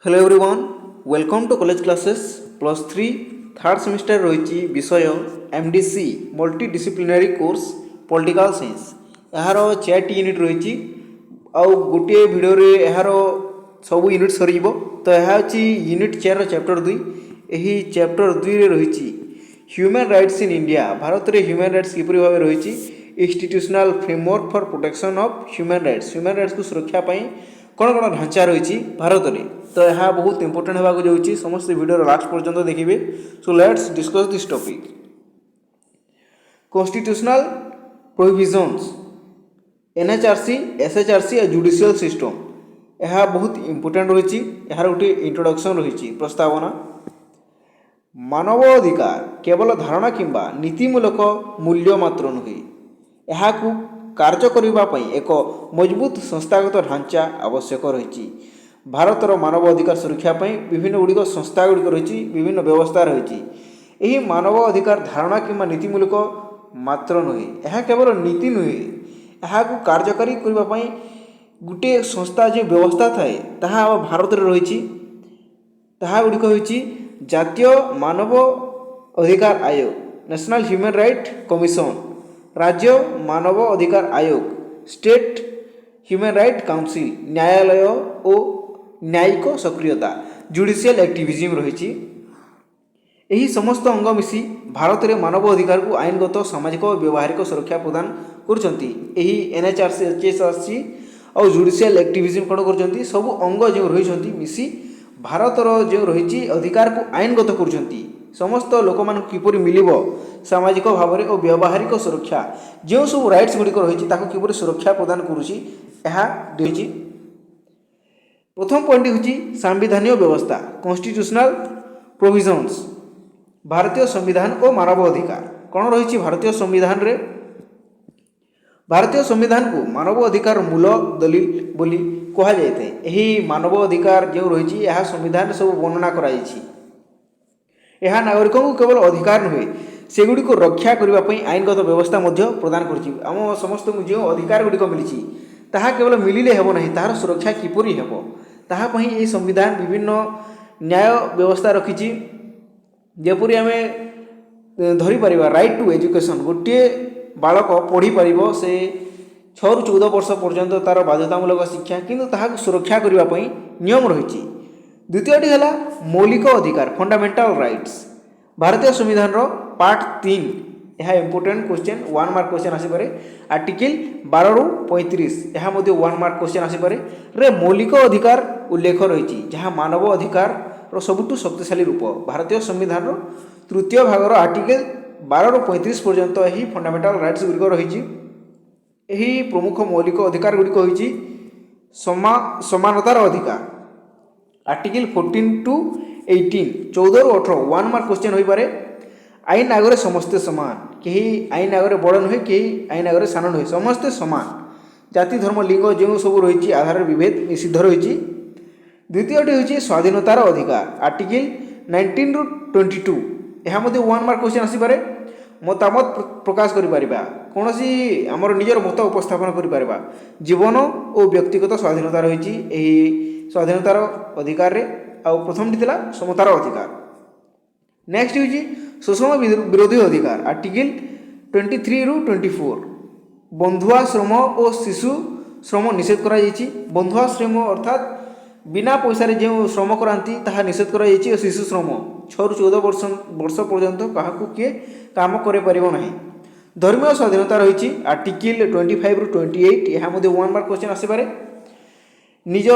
Hello everyone welcome to college classes +3 third semester रही विषय MDC multi disciplinary course political science यार 4टी unit रही आउ गोटे वीडियो रे यार सब यूनिट सर तो यह यूनिट 4 चैप्टर 2 यही चैप्टर 2 रे रही human rights in India Bharat में ह्यूमन राइट्स किपरि भाव रही institutional framework for protection of human rights को सुरक्षा कौन कौन ढांचा रही भारत में तो यह बहुत इंपोर्टेंट होगा जाऊँगी समस्त वीडियो लास्ट पर्यंत देखिए। So let's discuss this topic constitutional provisions NHRC SHRC और जुडिशियल सिस्टम यह बहुत इंपोर्टेंट रही यार गोटे इंट्रोडक्शन रही प्रस्तावना मानव अधिकार केवल धारणा किंबा नीतिमूलक मूल्य मात्र नुहे यह कार्य करने एक मजबूत संस्थागत ढांचा आवश्यक रही भारतर मानव अधिकार सुरक्षा विभिन्न गुड़िक संस्था गुड़िक रही विभिन्न व्यवस्था रही यही मानव अधिकार धारणा किंबा नीतिमूलक मात्र नुहे यह केवल नीति नुहे यह कार्यकारी करने गोटे संस्था जो व्यवस्था थाए ताहा भारत में रही गुड़िक होची जातीय मानव अधिकार आयोग नेशनल ह्यूमन राइट कमिशन राज्य मानव अधिकार आयोग स्टेट ह्यूमन राइट काउंसिल न्यायालय और न्यायिक सक्रियता जुडिशियल एक्टिविज्म रही यही समस्त अंग मिसी भारत में मानव अधिकार को आईनगत सामाजिक और व्यवहारिक सुरक्षा प्रदान करछंती यही एनएचआरसी एचएसआरसी और जुडिशियल एक्टिविज्म कौन कर सब अंग जो रही मिसी भारतर जो रही अधिकार को आईनगत करछंती समस्त लोक मान किपरि मिलिबो सामाजिक भाव में और व्यवहारिक सुरक्षा जो सब राइट्स गुड़िक रही किपरि सुरक्षा प्रदान करुची रही। प्रथम पॉइंट हूँ सांविधानिक व्यवस्था कॉन्स्टिट्यूशनल प्रोविजन्स भारतीय संविधान और मानव अधिकार कौन रही भारतीय संविधान रे भारतीय संविधान को मानव अधिकार मूल दलिल बोली कह जाए यही मानव अधिकार जो रही यह संविधान सब वर्णना कराई यह नागरिकों को केवल अधिकार नुहे सेगुड़ी रक्षा करने आईनगत व्यवस्था प्रदान कर समस्त जो अधिकार गुड़िक मिली ताहा केवल मिलिले हेबो नहीं ताहार सुरक्षा किपरि हेबो ताहा पई ए संविधान विभिन्न न्याय व्यवस्था रखिछि जेपरि आमे धरि परिबा राइट टू एजुकेशन गोटे बालक पढ़ी पारिबो से 6 ରୁ 14 वर्ष पर्यंत तार बाध्यतामूलक शिक्षा किंतु ताहा सुरक्षा करबा पई नियम रहिछि। द्वितीयटी है मौलिक अधिकार फंडामेंटल राइट्स भारतीय संविधान रो पार्ट 3 यह इंपोर्टेंट क्वेश्चन 1 मार्क क्वेश्चन आसीपे आर्टिकल 12 ରୁ 35 यह 1 मार्क क्वेश्चन आसीपे रे मौलिक अधिकार उल्लेख रही जहाँ मानव अधिकार रो सबुठु शक्तिशाली रूप भारतीय संविधान रो तृतीय भागर आर्टिकल 12 ରୁ 35 पर्यंत यही फंडामेंटल राइट्स गुड़िक रही यही प्रमुख मौलिक अधिकार गुड़िक होइछि समानतार अधिकार आर्टिकल 14 टू 18 14 ରୁ 18 1 मार्क क्वेश्चन हो पारे आईन आगे समस्ते समान कहीं आईन आगे बड़ नुहे कहीं आईन आगे सान नुहे समस्ते समान जाति धर्म लिंग जो सब रही आधार विभेद निषिद्ध रही। द्वितीयटी हूँ स्वाधीनतार अधिकार आर्टिकल 19 ରୁ 22 यह 1 मार्क क्वेश्चन आसीपे मतामत प्रकाश करिपारिबा कौन सी आमर निजर मत उपस्थापन करिपारिबा जीवन और व्यक्तिगत स्वाधीनता रही स्वाधीनतार अधिकार रे आउ प्रथमटी थिला समतार अधिकार। नेक्स्ट हूँ शोषण विरोधी अधिकार आर्टिकल 23 ରୁ 24 बंधुआश्रम और शिशु श्रम निषेध करा बंधुआश्रम अर्थात बिना पैसा जो श्रम कराती ताहा निषेध करा और शिशु श्रम 6 ରୁ 14 वर्ष पर्यंत क्या किए काम करें। धर्मीय स्वाधीनता रही आर्टिकल 25 ରୁ 28 यह 1 मार्क क्वेश्चन आसपे निज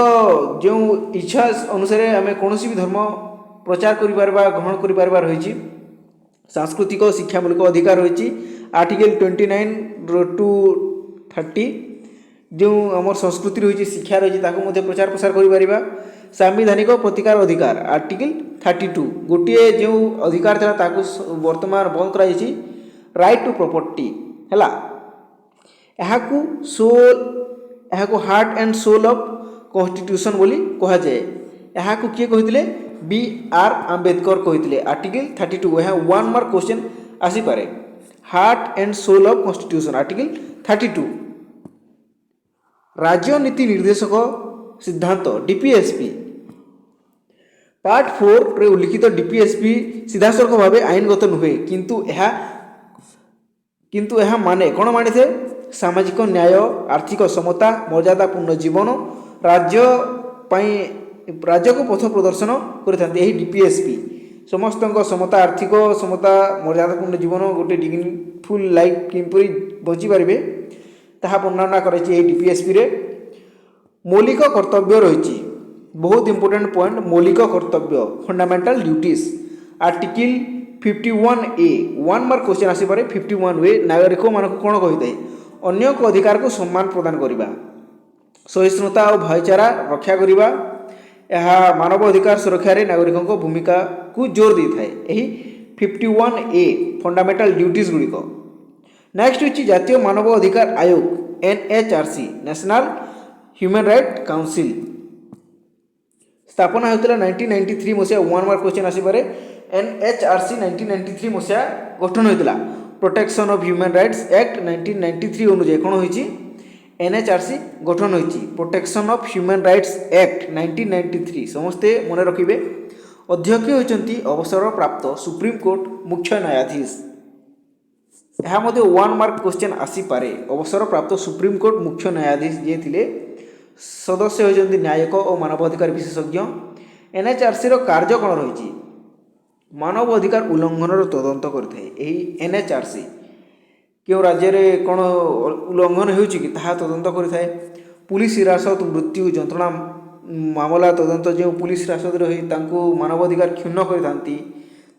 जो इच्छा अनुसार आम कौन भी धर्म प्रचार करिपारबा ग्रहण करिपारबा रही सांस्कृतिक शिक्षामूलक अधिकार रही आर्टिकल 29 ରୁ 30 जो आम संस्कृति रही शिक्षा रही प्रचार प्रसार करिपारिबा। सांविधानिक प्रतिकार अधिकार आर्टिकल 32 गोटे जो अधिकार था ताकू वर्तमान बंद कराई राइट टू प्रॉपर्टी है यह heart and soul of constitution बोली कह जाए यह किए कहते B.R. आंबेडकर कहते आर्टिकल 32 यह 1 मार्क क्वेश्चन आसीपे heart and soul of constitution article 32 राज्य नीति निर्देशक सिद्धांत डीपीएसपी पार्ट 4 रे उल्लिखित डीपीएसपी सीधासख भाव आईनगत नुहे किंतु यह माने कौन मानी थे सामाजिक न्याय आर्थिक समता मर्यादापूर्ण जीवन राज्य राज्य को पथ प्रदर्शन करते डीपीएसपी समस्त समता आर्थिक समता मर्यादापूर्ण जीवन गोटे डिग्निफुल लाइफ किपरि बंची पारे ताहा वर्णना कराई डीपीएसपी रे मौलिक कर्तव्य रही बहुत इंपोर्टेंट पॉइंट मौलिक कर्तव्य fundamental duties article 51A 1 mark question आसीपे 51A नागरिक मानक कौन कही अन्य को अधिकार को सम्मान प्रदान करने सहिष्णुता और भाईचारा रक्षा करने यह मानव अधिकार सुरक्षा रे नागरिकों को भूमिका को जोर दे था यही 51A फंडामेंटल ड्यूटीज गुड़िक नेक्स्ट हूँ जातीय मानव अधिकार आयोग NHRC national human right council स्थापना होता 1993 मसीहा 1 मार्क क्वेश्चन आसीपे NHRC 1993 मसीहा गठन होता protection of human rights act 1993 अनुଯାୟୀ कौन होती NHRC गठन होती protection of human rights act 1993 समस्ते मन रखिए अध्यक्ष होती अवसर प्राप्त सुप्रीम कोर्ट मुख्य न्यायाधीश यह 1 मार्क क्वेश्चन आसीपे अवसर प्राप्त सुप्रीम कोर्ट मुख्य न्यायाधीश जी थे सदस्य होती न्यायिक और मानवाधिकार विशेषज्ञ NHRC कार्य कौन रही मानव अधिकार उल्लंघन तदंत करते NHRC क्यों राज्य में कौन उल्लंघन होती तदंत करें पुलिस हिरासत मृत्यु जंत्रणा मामला तदंत जो पुलिस हिरासत रही मानवाधिकार क्षुण्ण करते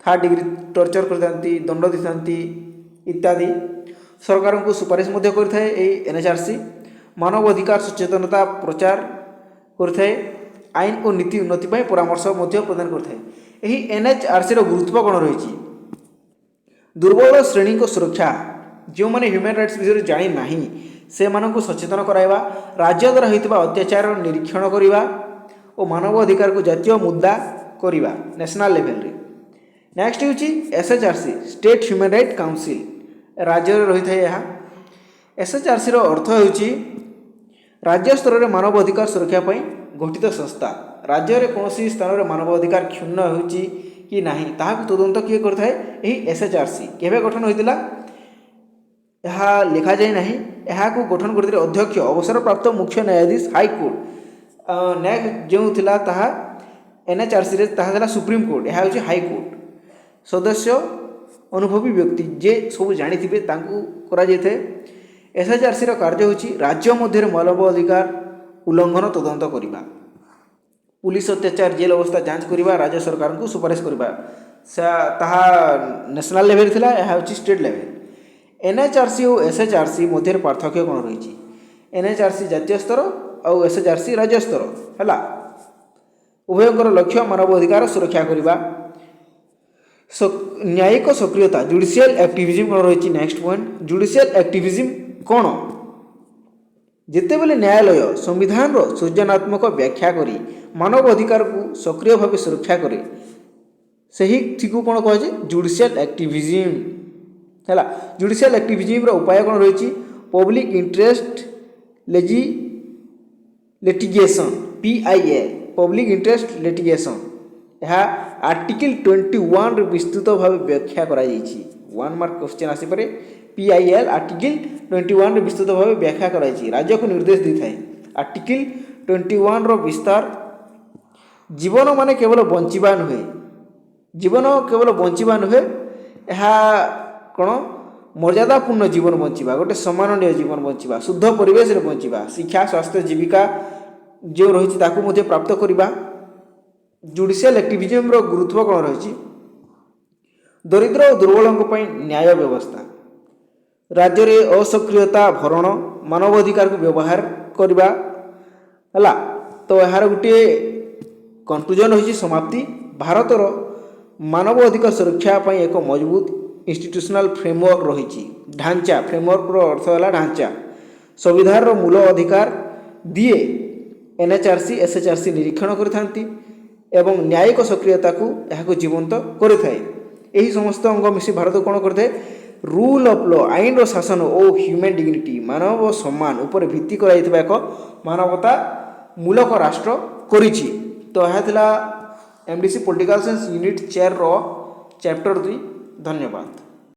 3rd डिग्री टर्चर करते दंड देते इत्यादि सरकार को सुपारिश करता NHRC मानव अधिकार सचेतनता प्रचार करता आईन और नीति उन्नति परामर्श प्रदान करता यही NHRC गुरुत्व कौन रही दुर्बल श्रेणी को सुरक्षा जो मैंने ह्यूमन राइट्स विषय जानी ना से मानक सचेतन कराइबा राज्य द्वारा होता अत्याचार निरीक्षण करवा और मानव अधिकार को जातीय मुद्दा करवा नेशनल लेवल रे नेक्स्ट हूँ SHRC state human right council राज्य रही है SHRC अर्थ होची राज्य स्तर में मानव अधिकार सुरक्षा गठित संस्था राज्य में कौन स्थान में मानव अधिकार क्षुण्ण होची कि नहीं ताकू तदंत किए करता है यही SHRC केवे गठन होता यह लिखा जाए नहीं यह गठन करते अध्यक्ष अवसर प्राप्त मुख्य न्यायाधीश हाईकोर्ट नेक्स्ट जो थिला ताहा NHRC रे ताहा थिला सुप्रीम कोर्ट यह हूँ हाईकोर्ट सदस्य अनुभवी व्यक्ति जे सब जानी करा SHRC कार्य होची राज्य मध्य मानव अधिकार उल्लंघन तदंत करवा पुलिस अत्याचार जेल अवस्था जांच करवा राज्य सरकार को सुपारिश करवा ताहा नेशनल लेवल थिला यह हूँ स्टेट लेवल NHRC और SHRC मध्य पार्थक्य कौन रही NHRC जातीय स्तर और SHRC राज्य स्तर है उभयंकर लक्ष्य मानव अधिकार सुरक्षा करवा न्यायिक सक्रियता जुडिशियल एक्टिविज्म कौन रही नेक्स्ट पॉइंट जुडिशियल एक्टिविज्म कौन जिते बेले न्यायालय संविधान सृजनात्मक व्याख्या करी मानव अधिकार को सक्रिय भाव सुरक्षा करे सही थी कौन कहे जुडिशियल एक्टिविज्म है जुडिशियल एक्टिविज्म उपाय कौन रही public interest litigation PIL public interest litigation यह आर्टिकल 21 विस्तृत भाव व्याख्या कराई 1 मार्क क्वेश्चन आसीपे PIL आर्टिकल 21 विस्तृत भाव व्याख्या कराई राज्य को निर्देश दी था आर्टिकल 21 विस्तार जीवन माने केवल बंचिबा नुहे जीवन केवल बंचिबा नुहे यह कौन मर्यादापूर्ण जीवन बंचिबा गोटे सम्माननीय जीवन बंचिबा शुद्ध परिवेश रे बंचिबा शिक्षा स्वास्थ्य जीविका जो रही प्राप्त करवा जुडिशियल एक्टिविज्म गुरुत्व कौन रही दरिद्र और दुर्बलों न्याय व्यवस्था राज्य में असक्रियता भरण मानवाधिकार को व्यवहार करवा है तो यार गोटे कन्क्लूजन हो समाप्ति भारतर मानव अधिकार सुरक्षा एक मजबूत इंस्टीट्यूशनल फ्रेमवर्क रही ढांचा फ्रेमवर्क अर्थ है ढांचा संविधान मूल अधिकार दिए NHRC SHRC निरीक्षण करथांती एवं न्यायिक सक्रियता को यह जीवंत करें यही समस्त अंग मिसी भारत कौन करते रूल ऑफ लॉ आईन रो शासन और ह्यूमन डिग्निटी मानव सम्मान उपर भित्ति कराइथिबा एक मानवता मूलक राष्ट्र करिछि तो यह थिला एमडीसी पॉलिटिकल साइंस यूनिट 4 रो चैप्टर 2। धन्यवाद।